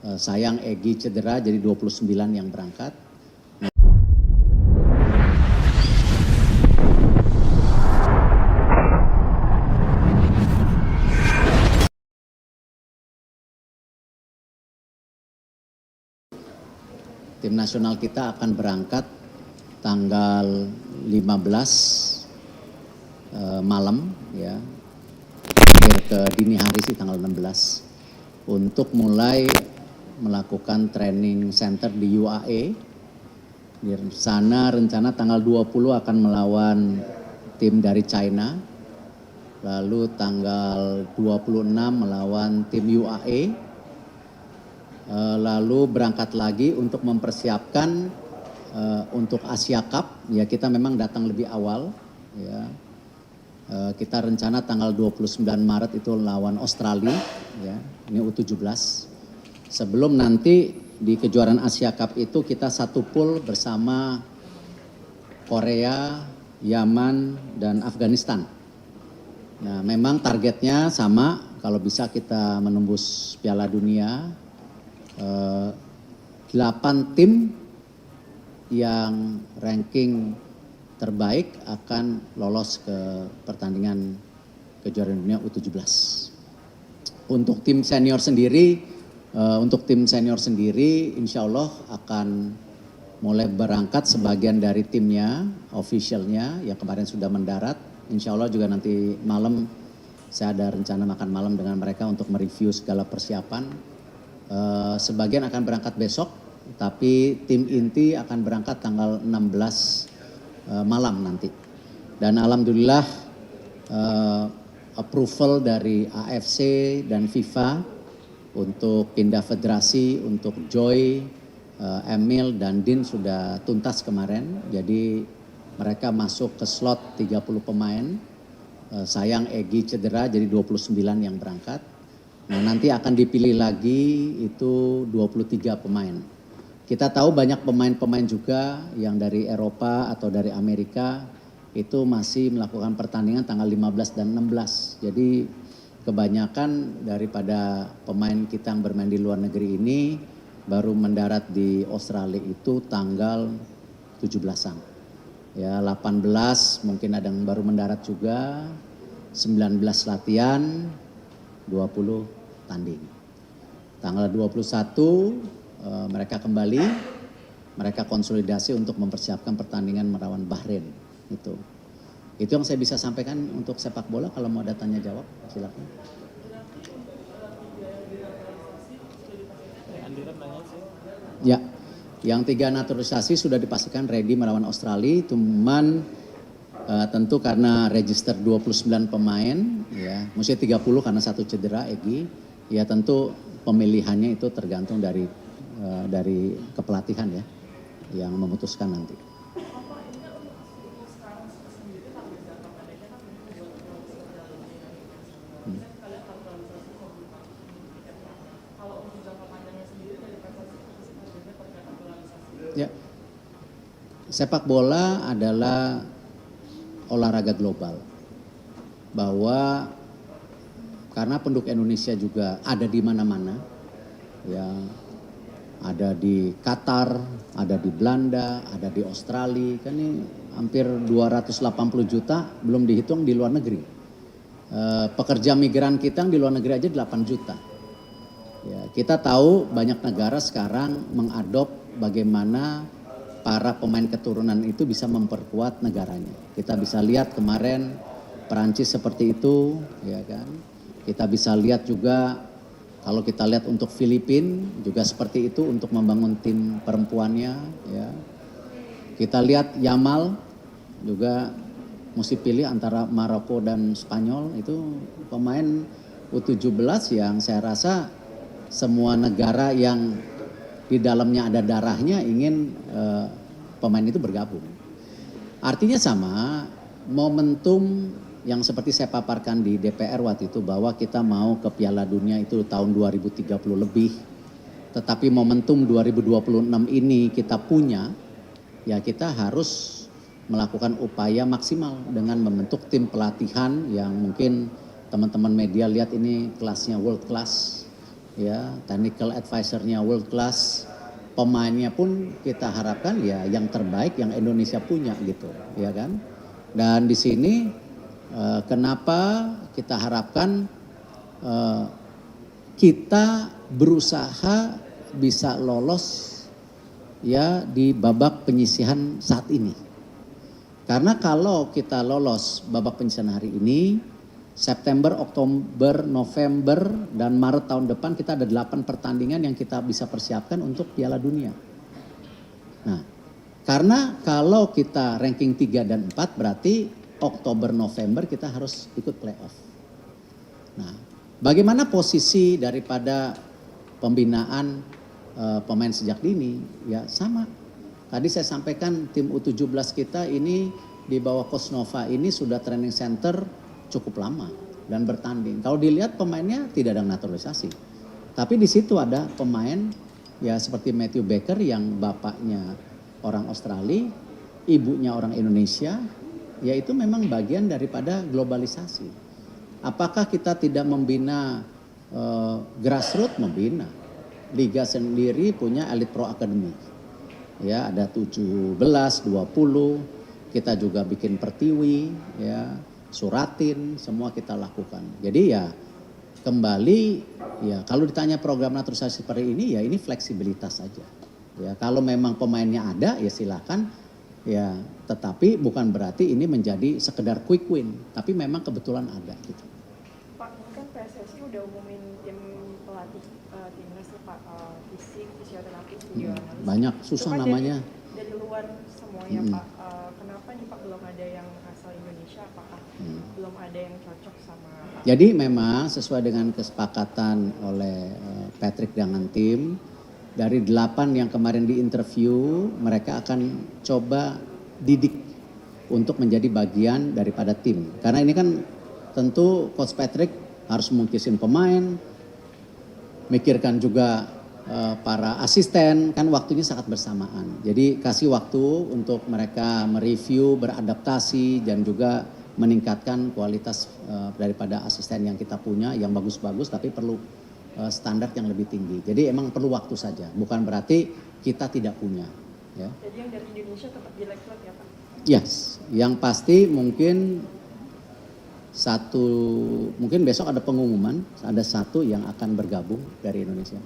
Sayang Egy cedera jadi 29 yang berangkat. Tim nasional kita akan berangkat tanggal 15 malam ya. Ke dini hari sih tanggal 16 untuk mulai melakukan training center di UAE. Di sana rencana tanggal 20 akan melawan tim dari China. Lalu tanggal 26 melawan tim UAE. Lalu berangkat lagi untuk mempersiapkan untuk Asia Cup. Ya kita memang datang lebih awal ya. Kita rencana tanggal 29 Maret itu lawan Australia ya. Ini U17. Sebelum nanti di kejuaraan Asia Cup itu kita satu pool bersama Korea, Yaman, dan Afghanistan. Nah, memang targetnya sama, kalau bisa kita menembus Piala Dunia. 8 tim yang ranking terbaik akan lolos ke pertandingan kejuaraan dunia U17. Untuk tim senior sendiri, insya Allah akan mulai berangkat sebagian dari timnya, officialnya yang kemarin sudah mendarat. Insya Allah juga nanti malam saya ada rencana makan malam dengan mereka untuk mereview segala persiapan. Sebagian akan berangkat besok, tapi tim inti akan berangkat tanggal 16 malam nanti. Dan alhamdulillah approval dari AFC dan FIFA untuk pindah federasi, untuk Joy, Emil dan Din sudah tuntas kemarin. Jadi mereka masuk ke slot 30 pemain. Sayang Egy cedera jadi 29 yang berangkat. Nah nanti akan dipilih lagi itu 23 pemain. Kita tahu banyak pemain-pemain juga yang dari Eropa atau dari Amerika itu masih melakukan pertandingan tanggal 15 dan 16. Jadi kebanyakan daripada pemain kita yang bermain di luar negeri ini baru mendarat di Australia itu tanggal 17-an. Ya 18 mungkin ada yang baru mendarat juga, 19 latihan, 20 tanding. Tanggal 21 mereka kembali, mereka konsolidasi untuk mempersiapkan pertandingan melawan Bahrain. Itu yang saya bisa sampaikan untuk sepak bola. Kalau mau ada tanya jawab silakan. Ya, yang 3 naturalisasi sudah dipastikan ready melawan Australia. Cuman tentu karena register 29 pemain, ya, mestinya 30 karena 1 cedera Egy. Ya tentu pemilihannya itu tergantung dari kepelatihan ya, yang memutuskan nanti. Ya, sepak bola adalah olahraga global, bahwa karena penduduk Indonesia juga ada di mana-mana, ya, ada di Qatar, ada di Belanda, ada di Australia, kan ini hampir 280 juta, belum dihitung di luar negeri. Pekerja migran kita yang di luar negeri aja 8 juta. Ya, kita tahu banyak negara sekarang mengadop bagaimana para pemain keturunan itu bisa memperkuat negaranya. Kita bisa lihat kemarin Perancis seperti itu, ya kan. Kita bisa lihat juga kalau kita lihat untuk Filipina juga seperti itu untuk membangun tim perempuannya, ya. Kita lihat Yamal juga mesti pilih antara Maroko dan Spanyol, itu pemain U17 yang saya rasa semua negara yang di dalamnya ada darahnya ingin pemain itu bergabung. Artinya sama, momentum yang seperti saya paparkan di DPR waktu itu bahwa kita mau ke Piala Dunia itu tahun 2030 lebih. Tetapi momentum 2026 ini kita punya, ya kita harus melakukan upaya maksimal dengan membentuk tim pelatihan yang mungkin teman-teman media lihat ini kelasnya world class. ya, technical advisor-nya world class, pemainnya pun kita harapkan ya yang terbaik yang Indonesia punya gitu, ya kan. Dan di sini kenapa kita harapkan kita berusaha bisa lolos ya di babak penyisihan saat ini. Karena kalau kita lolos babak penyisihan hari ini, September, Oktober, November, dan Maret tahun depan kita ada 8 pertandingan yang kita bisa persiapkan untuk Piala Dunia. Nah, karena kalau kita ranking 3 dan 4 berarti Oktober, November kita harus ikut playoff. Nah, bagaimana posisi daripada pembinaan pemain sejak dini? Ya sama. Tadi saya sampaikan tim U17 kita ini di bawah Coach Nova ini sudah training center cukup lama dan bertanding. Kalau dilihat pemainnya tidak ada naturalisasi. Tapi di situ ada pemain ya seperti Matthew Baker yang bapaknya orang Australia, ibunya orang Indonesia, ya itu memang bagian daripada globalisasi. Apakah kita tidak membina grassroots? Membina. Liga sendiri punya Elite Pro Academy. Ya, ada 17, 20. Kita juga bikin Pertiwi, ya, Suratin, semua kita lakukan. Jadi ya kembali ya kalau ditanya program naturalisasi seperti ini ya ini fleksibilitas saja. Ya kalau memang pemainnya ada ya silakan ya, tetapi bukan berarti ini menjadi sekedar quick win, tapi memang kebetulan ada gitu. Pak, kan PSSI udah umumin tim pelatih timnas nih Pak, fisik, fisioterapi, video analis. Banyak susah namanya. Dari luar semuanya Pak, kenapa nih Pak belum ada yang asal Indonesia? Apakah belum ada yang cocok sama Pak? Jadi memang sesuai dengan kesepakatan oleh Patrick dengan tim, dari 8 yang kemarin diinterview, mereka akan coba didik untuk menjadi bagian daripada tim. Karena ini kan tentu Coach Patrick harus mengkisin pemain, mikirkan juga para asisten, kan waktunya sangat bersamaan. Jadi kasih waktu untuk mereka mereview, beradaptasi, dan juga meningkatkan kualitas daripada asisten yang kita punya yang bagus-bagus, tapi perlu standar yang lebih tinggi. Jadi emang perlu waktu saja, bukan berarti kita tidak punya. Ya. Jadi yang dari Indonesia tetap direkrut ya Pak? Yes, yang pasti mungkin mungkin besok ada pengumuman, ada 1 yang akan bergabung dari Indonesia.